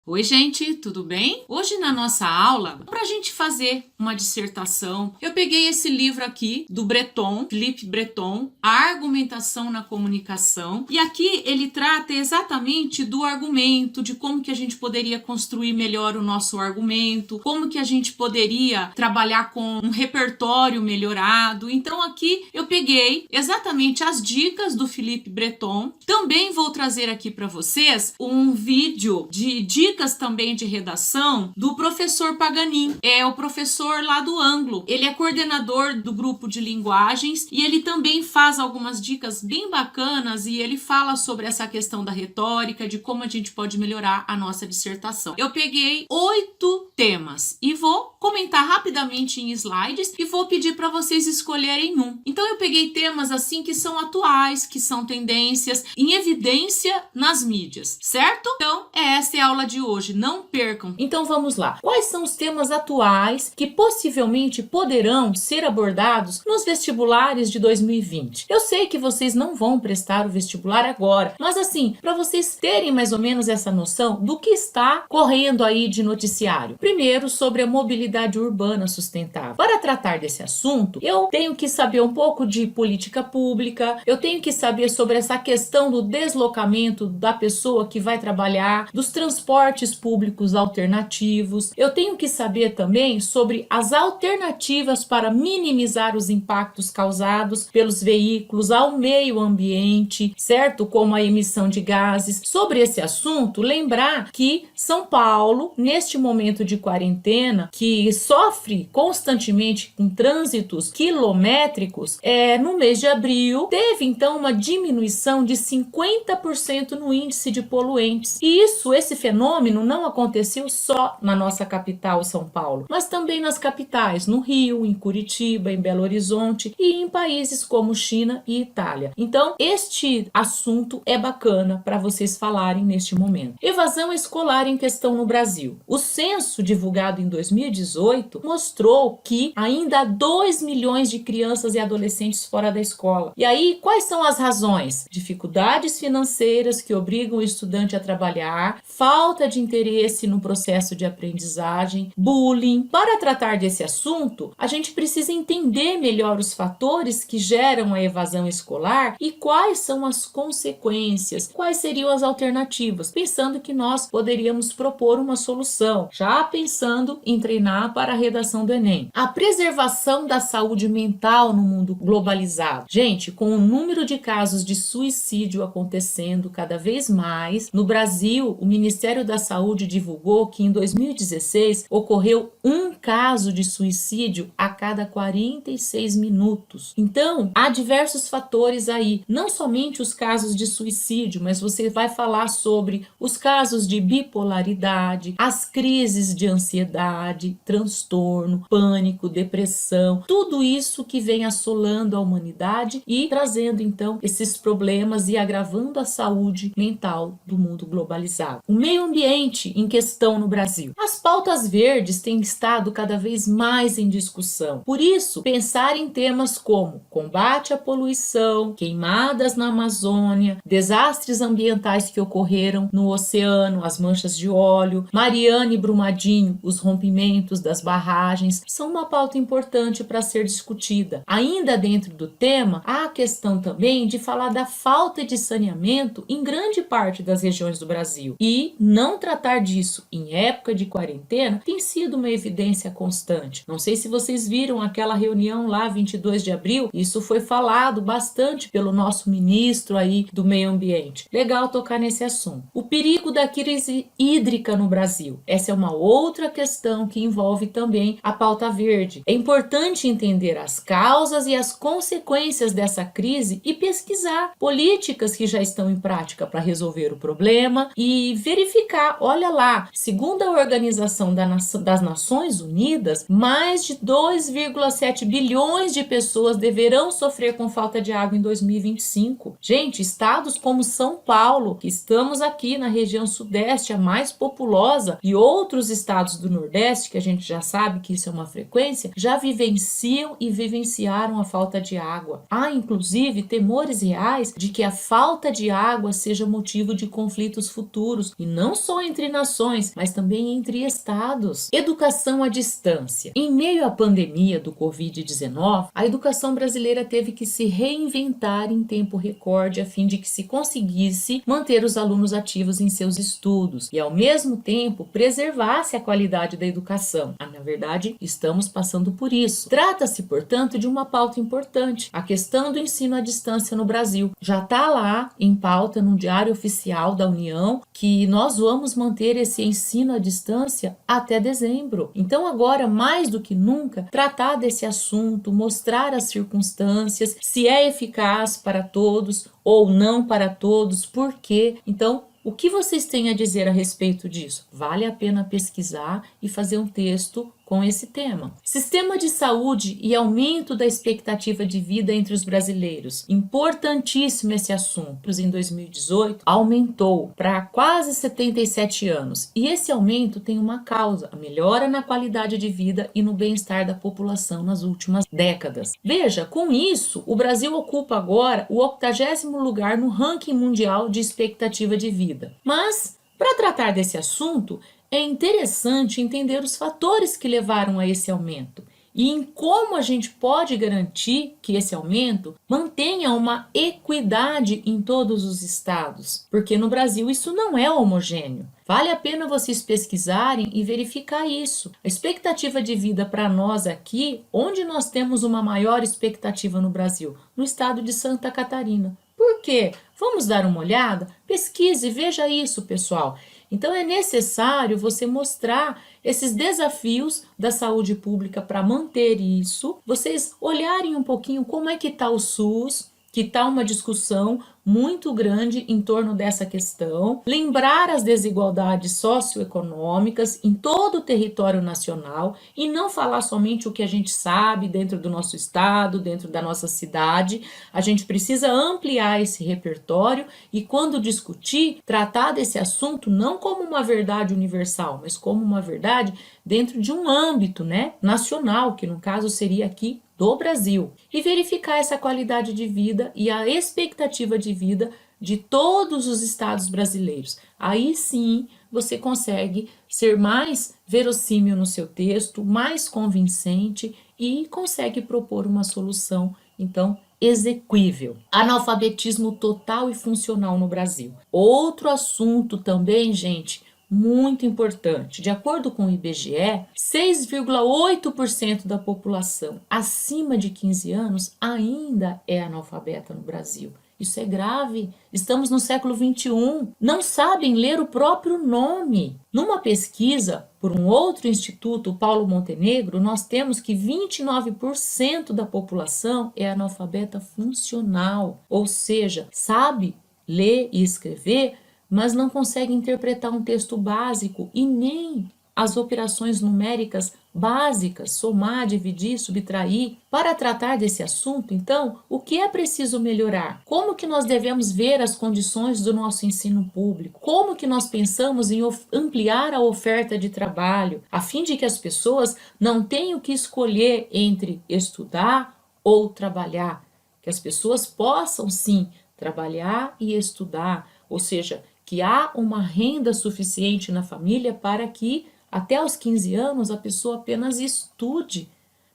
Oi, gente, tudo bem? Hoje na nossa aula, para a gente fazer uma dissertação, eu peguei esse livro aqui do Breton, Philippe Breton, A Argumentação na Comunicação, e aqui ele trata exatamente do argumento, de como que a gente poderia construir melhor o nosso argumento, como que a gente poderia trabalhar com um repertório melhorado. Então aqui eu peguei exatamente as dicas do Philippe Breton. Também vou trazer aqui para vocês um vídeo de dicas também de redação do professor Paganin, é o professor lá do Anglo. Ele é coordenador do grupo de linguagens e ele também faz algumas dicas bem bacanas e ele fala sobre essa questão da retórica, de como a gente pode melhorar a nossa dissertação. Eu peguei 8 temas e vou comentar rapidamente em slides e vou pedir para vocês escolherem um. Então eu peguei temas assim que são atuais, que são tendências, em evidência nas mídias, certo? Então essa é a aula de hoje, não percam. Então vamos lá. Quais são os temas atuais que possivelmente poderão ser abordados nos vestibulares de 2020? Eu sei que vocês não vão prestar o vestibular agora, mas assim, para vocês terem mais ou menos essa noção do que está correndo aí de noticiário. Primeiro, sobre a mobilidade urbana sustentável. Para tratar desse assunto, eu tenho que saber um pouco de política pública, eu tenho que saber sobre essa questão do deslocamento da pessoa que vai trabalhar, dos transportes públicos alternativos. Eu tenho que saber também sobre as alternativas para minimizar os impactos causados pelos veículos ao meio ambiente, certo? Como a emissão de gases. Sobre esse assunto, lembrar que São Paulo, neste momento de quarentena, que sofre constantemente com trânsitos quilométricos, no mês de abril, teve então uma diminuição de 50% no índice de poluentes. E esse fenômeno não aconteceu só na nossa capital, São Paulo, mas também nas capitais, no Rio, em Curitiba, em Belo Horizonte e em países como China e Itália. Então, este assunto é bacana para vocês falarem neste momento. Evasão escolar em questão no Brasil. O censo divulgado em 2018 mostrou que ainda há 2 milhões de crianças e adolescentes fora da escola. E aí, quais são as razões? Dificuldades financeiras que obrigam o estudante a trabalhar, falta de interesse no processo de aprendizagem, bullying. Para tratar desse assunto, a gente precisa entender melhor os fatores que geram a evasão escolar e quais são as consequências, quais seriam as alternativas, pensando que nós poderíamos propor uma solução, já pensando em treinar para a redação do Enem. A preservação da saúde mental no mundo globalizado. Gente, com o número de casos de suicídio acontecendo cada vez mais, no Brasil, o Ministério da Saúde divulgou que em 2016 ocorreu um caso de suicídio a cada 46 minutos. Então, há diversos fatores aí, não somente os casos de suicídio, mas você vai falar sobre os casos de bipolaridade, as crises de ansiedade, transtorno, pânico, depressão, tudo isso que vem assolando a humanidade e trazendo então esses problemas e agravando a saúde mental do mundo globalizado. O meio ambiente em questão no Brasil. As pautas verdes têm estado cada vez mais em discussão. Por isso, pensar em temas como combate à poluição, queimadas na Amazônia, desastres ambientais que ocorreram no oceano, as manchas de óleo, Mariana e Brumadinho, os rompimentos das barragens, são uma pauta importante para ser discutida. Ainda dentro do tema, há a questão também de falar da falta de saneamento em grande parte das regiões do Brasil. E não tratar disso em época de quarentena tem sido uma evidência constante. Não sei se vocês viram aquela reunião lá 22 de abril, isso foi falado bastante pelo nosso ministro aí do meio ambiente. Legal tocar nesse assunto. O perigo da crise hídrica no Brasil. Essa é uma outra questão que envolve também a pauta verde. É importante entender as causas e as consequências dessa crise e pesquisar políticas que já estão em prática para resolver o problema e verificar, olha lá, segundo a Organização das Nações Unidas, mais de 2,7 bilhões de pessoas deverão sofrer com falta de água em 2025. Gente, estados como São Paulo, que estamos aqui na região sudeste, a mais populosa, e outros estados estados do Nordeste, que a gente já sabe que isso é uma frequência, já vivenciam e vivenciaram a falta de água. Há, inclusive, temores reais de que a falta de água seja motivo de conflitos futuros, e não só entre nações, mas também entre estados. Educação à distância. Em meio à pandemia do Covid-19, a educação brasileira teve que se reinventar em tempo recorde a fim de que se conseguisse manter os alunos ativos em seus estudos e, ao mesmo tempo, preservasse a qualidade da educação. Na verdade, estamos passando por isso. Trata-se, portanto, de uma pauta importante. A questão do ensino à distância no Brasil já está lá em pauta no Diário Oficial da União, que nós vamos manter esse ensino à distância até dezembro. Então, agora, mais do que nunca, tratar desse assunto, mostrar as circunstâncias, se é eficaz para todos ou não para todos, por quê? Então, o que vocês têm a dizer a respeito disso? Vale a pena pesquisar e fazer um texto com esse tema. Sistema de saúde e aumento da expectativa de vida entre os brasileiros. Importantíssimo esse assunto. Em 2018, aumentou para quase 77 anos. E esse aumento tem uma causa, a melhora na qualidade de vida e no bem-estar da população nas últimas décadas. Veja, com isso, o Brasil ocupa agora o 80º lugar no ranking mundial de expectativa de vida. Mas, para tratar desse assunto, é interessante entender os fatores que levaram a esse aumento e em como a gente pode garantir que esse aumento mantenha uma equidade em todos os estados, porque no Brasil isso não é homogêneo. Vale a pena vocês pesquisarem e verificar isso. A expectativa de vida para nós aqui, onde nós temos uma maior expectativa no Brasil? No estado de Santa Catarina. Por quê? Vamos dar uma olhada? Pesquise, veja isso, pessoal. Então é necessário você mostrar esses desafios da saúde pública para manter isso, vocês olharem um pouquinho como é que está o SUS, que está uma discussão muito grande em torno dessa questão, lembrar as desigualdades socioeconômicas em todo o território nacional e não falar somente o que a gente sabe dentro do nosso estado, dentro da nossa cidade. A gente precisa ampliar esse repertório e, quando discutir, tratar desse assunto não como uma verdade universal, mas como uma verdade dentro de um âmbito, nacional, que no caso seria aqui do Brasil, e verificar essa qualidade de vida e a expectativa de vida de todos os estados brasileiros. Aí sim você consegue ser mais verossímil no seu texto, mais convincente e consegue propor uma solução, então, exequível. Analfabetismo total e funcional no Brasil. Outro assunto também, gente, muito importante. De acordo com o IBGE, 6,8% da população acima de 15 anos ainda é analfabeta no Brasil. Isso é grave. Estamos no século XXI. Não sabem ler o próprio nome. Numa pesquisa por um outro instituto, o Paulo Montenegro, nós temos que 29% da população é analfabeta funcional, ou seja, sabe ler e escrever, mas não consegue interpretar um texto básico e nem as operações numéricas básicas, somar, dividir, subtrair. Para tratar desse assunto, então, o que é preciso melhorar? Como que nós devemos ver as condições do nosso ensino público? Como que nós pensamos em ampliar a oferta de trabalho, a fim de que as pessoas não tenham que escolher entre estudar ou trabalhar? Que as pessoas possam, sim, trabalhar e estudar, ou seja, que há uma renda suficiente na família para que até os 15 anos a pessoa apenas estude,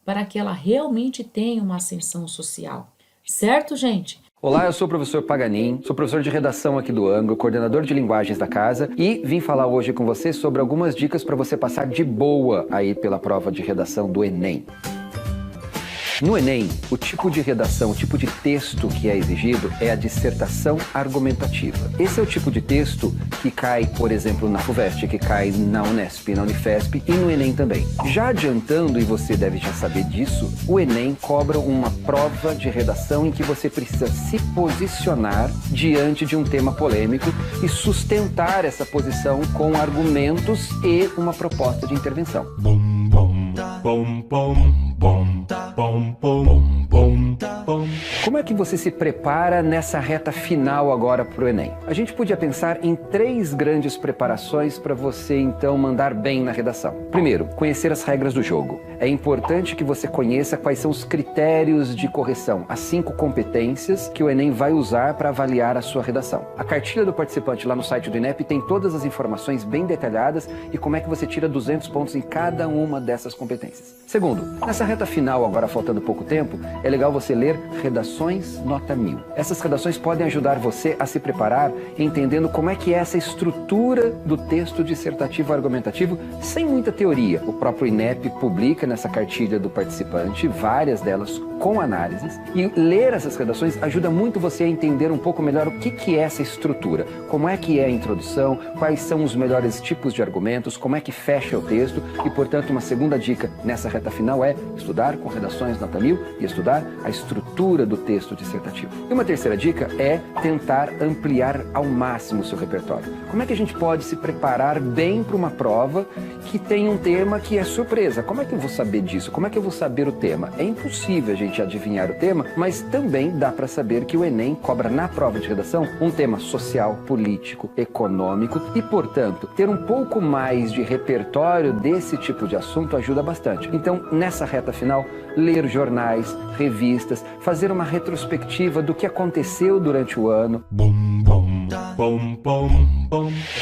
para que ela realmente tenha uma ascensão social. Certo, gente? Olá, eu sou o professor Paganin, sou professor de redação aqui do Anglo, coordenador de linguagens da casa e vim falar hoje com você sobre algumas dicas para você passar de boa aí pela prova de redação do Enem. No Enem, o tipo de redação, o tipo de texto que é exigido é a dissertação argumentativa. Esse é o tipo de texto que cai, por exemplo, na FUVEST, que cai na Unesp, na Unifesp e no Enem também. Já adiantando, e você deve já saber disso, o Enem cobra uma prova de redação em que você precisa se posicionar diante de um tema polêmico e sustentar essa posição com argumentos e uma proposta de intervenção. Bom, bom, bom, bom, bom, bom, bom, bom. Como é que você se prepara nessa reta final agora para o Enem? A gente podia pensar em 3 grandes preparações para você então mandar bem na redação. Primeiro, conhecer as regras do jogo. É importante que você conheça quais são os critérios de correção, as 5 competências que o Enem vai usar para avaliar a sua redação. A cartilha do participante lá no site do INEP tem todas as informações bem detalhadas e como é que você tira 200 pontos em cada uma dessas competências. Segundo, nessa reta final, agora faltando pouco tempo, é legal você ler Redações Nota 1000. Essas redações podem ajudar você a se preparar entendendo como é que é essa estrutura do texto dissertativo argumentativo sem muita teoria. O próprio INEP publica nessa cartilha do participante várias delas com análises, e ler essas redações ajuda muito você a entender um pouco melhor o que é essa estrutura, como é que é a introdução, quais são os melhores tipos de argumentos, como é que fecha o texto e, portanto, uma segunda dica nessa reta final é estudar com Redações Nota 1000 e estudar a estrutura do texto dissertativo. E uma terceira dica é tentar ampliar ao máximo o seu repertório. Como é que a gente pode se preparar bem para uma prova que tem um tema que é surpresa? Como é que eu vou saber disso? Como é que eu vou saber o tema? É impossível a gente adivinhar o tema, mas também dá para saber que o Enem cobra na prova de redação um tema social, político, econômico e, portanto, ter um pouco mais de repertório desse tipo de assunto ajuda bastante. Então, nessa reta final, ler jornais, revistas, fazer uma retrospectiva do que aconteceu durante o ano.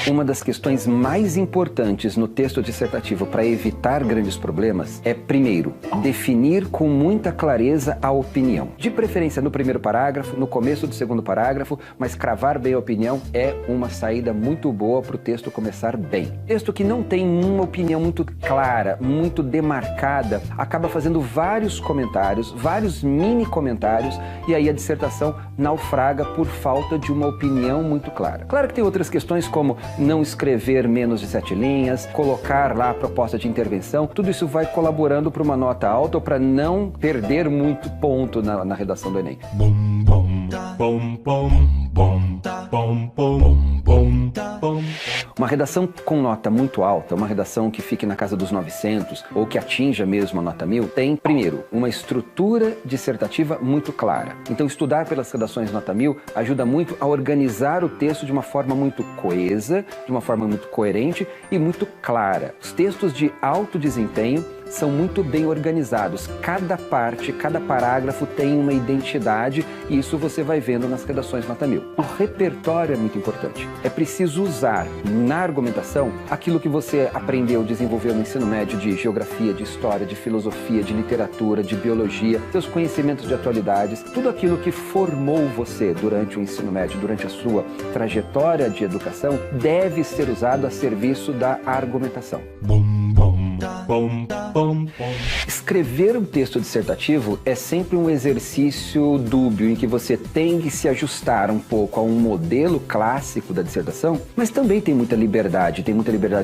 Uma das questões mais importantes no texto dissertativo para evitar grandes problemas é, primeiro, definir com muita clareza a opinião. De preferência no primeiro parágrafo, no começo do segundo parágrafo, mas cravar bem a opinião é uma saída muito boa para o texto começar bem. Texto que não tem uma opinião muito clara, muito demarcada, acaba fazendo vários comentários, vários mini comentários, e aí a dissertação naufraga por falta de uma opinião muito clara. Claro que tem outras questões como não escrever menos de 7 linhas, colocar lá a proposta de intervenção, tudo isso vai colaborando para uma nota alta ou para não perder muito ponto na redação do Enem. Uma redação com nota muito alta, uma redação que fique na casa dos 900 ou que atinja mesmo a nota 1000, tem, primeiro, uma estrutura dissertativa muito clara. Então, estudar pelas redações nota 1000 ajuda muito a organizar o texto de uma forma muito coesa, de uma forma muito coerente e muito clara. Os textos de alto desempenho são muito bem organizados. Cada parte, cada parágrafo tem uma identidade e isso você vai vendo nas redações nota 1000. O repertório é muito importante. É preciso usar na argumentação aquilo que você aprendeu, desenvolveu no ensino médio de geografia, de história, de filosofia, de literatura, de biologia, seus conhecimentos de atualidades, tudo aquilo que formou você durante o ensino médio, durante a sua trajetória de educação, deve ser usado a serviço da argumentação. Escrever um texto dissertativo é sempre um exercício dúbio em que você tem que se ajustar um pouco a um modelo clássico da dissertação, mas também tem muita liberdade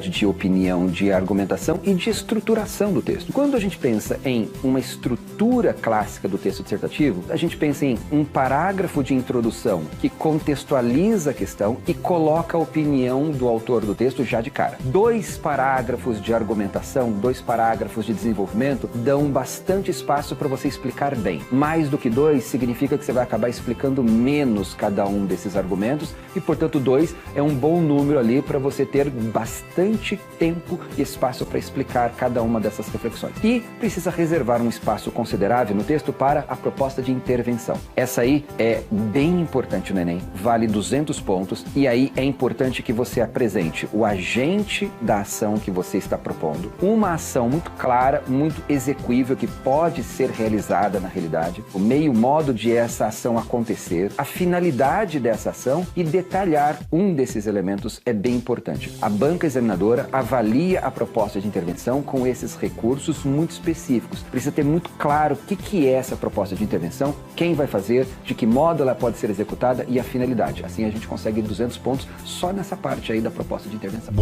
de opinião, de argumentação e de estruturação do texto. Quando a gente pensa em uma estrutura clássica do texto dissertativo, a gente pensa em um parágrafo de introdução que contextualiza a questão e coloca a opinião do autor do texto já de cara. 2 parágrafos de argumentação, 2 parágrafos de desenvolvimento dão bastante espaço para você explicar bem. Mais do que 2 significa que você vai acabar explicando menos cada um desses argumentos e, portanto, 2 é um bom número ali para você ter bastante tempo e espaço para explicar cada uma dessas reflexões. E precisa reservar um espaço considerável no texto para a proposta de intervenção. Essa aí é bem importante no Enem, vale 200 pontos e aí é importante que você apresente o agente da ação que você está propondo, uma ação muito clara, muito execuível, que pode ser realizada na realidade, o meio modo de essa ação acontecer, a finalidade dessa ação e detalhar um desses elementos é bem importante. A banca examinadora avalia a proposta de intervenção com esses recursos muito específicos. Precisa ter muito claro o que é essa proposta de intervenção, quem vai fazer, de que modo ela pode ser executada e a finalidade. Assim a gente consegue 200 pontos só nessa parte aí da proposta de intervenção.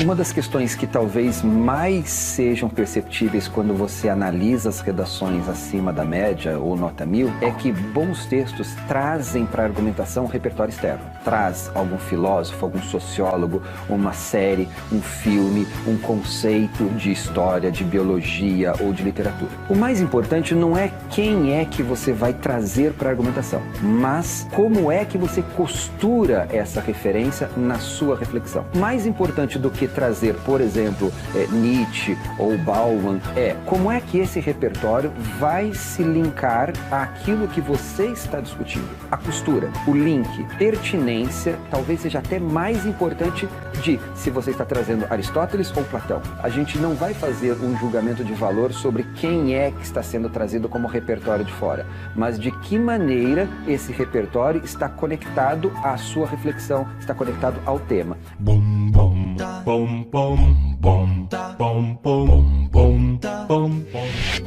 Uma das questões que talvez mais sejam perceptíveis quando você analisa as redações acima da média ou nota 1000 é que bons textos trazem para a argumentação um repertório externo. traz algum filósofo, algum sociólogo, uma série, um filme, um conceito de história, de biologia ou de literatura. O mais importante não é quem é que você vai trazer para a argumentação, mas como é que você costura essa referência na sua reflexão. Mais importante do que trazer, por exemplo, Nietzsche ou Bauman, como é que esse repertório vai se linkar àquilo que você está discutindo. A costura, o link, pertinência, talvez seja até mais importante de se você está trazendo Aristóteles ou Platão. A gente não vai fazer um julgamento de valor sobre quem é que está sendo trazido como repertório de fora, mas de que maneira esse repertório está conectado à sua reflexão, está conectado ao tema. Bom, bom, bom, bom, bom, bom, bom, bom, bom.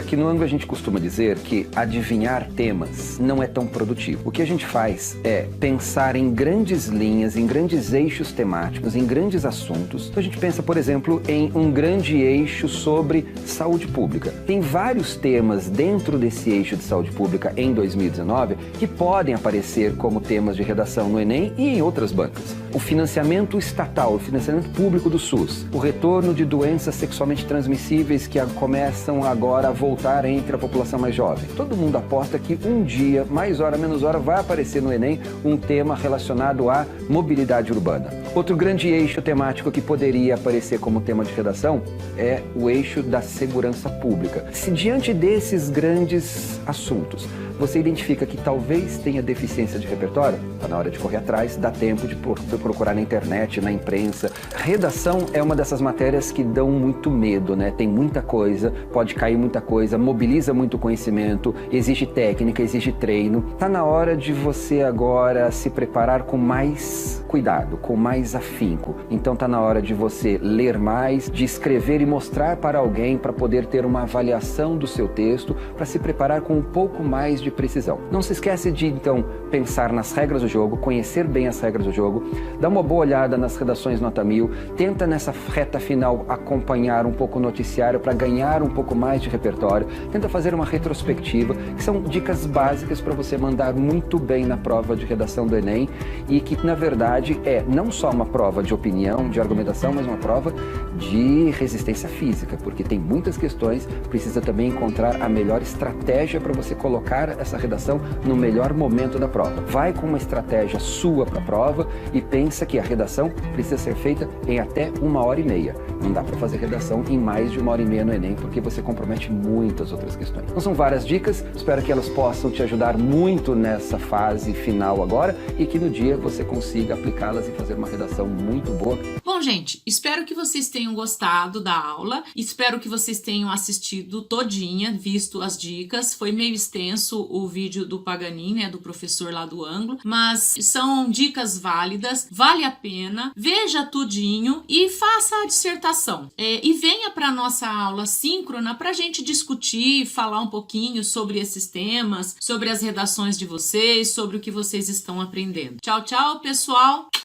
Aqui no ângulo a gente costuma dizer que adivinhar temas não é tão produtivo. O que a gente faz é pensar em grandes linhas, em grandes eixos temáticos, em grandes assuntos. Então a gente pensa, por exemplo, em um grande eixo sobre saúde pública. Tem vários temas dentro desse eixo de saúde pública em 2019 que podem aparecer como temas de redação no Enem e em outras bancas. O financiamento estatal, o financiamento público do SUS, o retorno de doenças sexualmente transmissíveis que começam agora a voltar entre a população mais jovem. Todo mundo aposta que um dia, mais hora, menos hora, vai aparecer no Enem um tema relacionado à mobilidade urbana. Outro grande eixo temático que poderia aparecer como tema de redação é o eixo da segurança pública. Se diante desses grandes assuntos você identifica que talvez tenha deficiência de repertório, está na hora de correr atrás, dá tempo de procurar na internet, na imprensa. Redação é uma dessas matérias que dão muito medo, né? Tem muita coisa, pode cair muita coisa, mobiliza muito conhecimento, exige técnica, exige treino. Está na hora de você agora se preparar com mais cuidado, com mais afinco. Então está na hora de você ler mais, de escrever e mostrar para alguém para poder ter uma avaliação do seu texto, para se preparar com um pouco mais de precisão. Não se esquece de, então, pensar nas regras do jogo, conhecer bem as regras do jogo, dá uma boa olhada nas redações nota 1000, tenta nessa reta final acompanhar um pouco o noticiário para ganhar um pouco mais de repertório, tenta fazer uma retrospectiva, que são dicas básicas para você mandar muito bem na prova de redação do Enem e que, na verdade, é não só uma prova de opinião, de argumentação, mas uma prova de resistência física, porque tem muitas questões, precisa também encontrar a melhor estratégia para você colocar essa redação no melhor momento da prova. Vai com uma estratégia sua para a prova e pensa que a redação precisa ser feita em até 1h30. Não dá para fazer redação em mais de 1h30 no Enem, porque você compromete muitas outras questões. Então são várias dicas, espero que elas possam te ajudar muito nessa fase final agora e que no dia você consiga aplicá-las e fazer uma redação muito boa. Bom, gente, espero que vocês tenham gostado da aula, espero que vocês tenham assistido todinha, visto as dicas. Foi meio extenso o vídeo do Paganin, né, do professor lá do ângulo, mas são dicas válidas, vale a pena, veja tudinho e faça a dissertação. E venha para a nossa aula síncrona para a gente discutir, falar um pouquinho sobre esses temas, sobre as redações de vocês, sobre o que vocês estão aprendendo. Tchau, tchau, pessoal!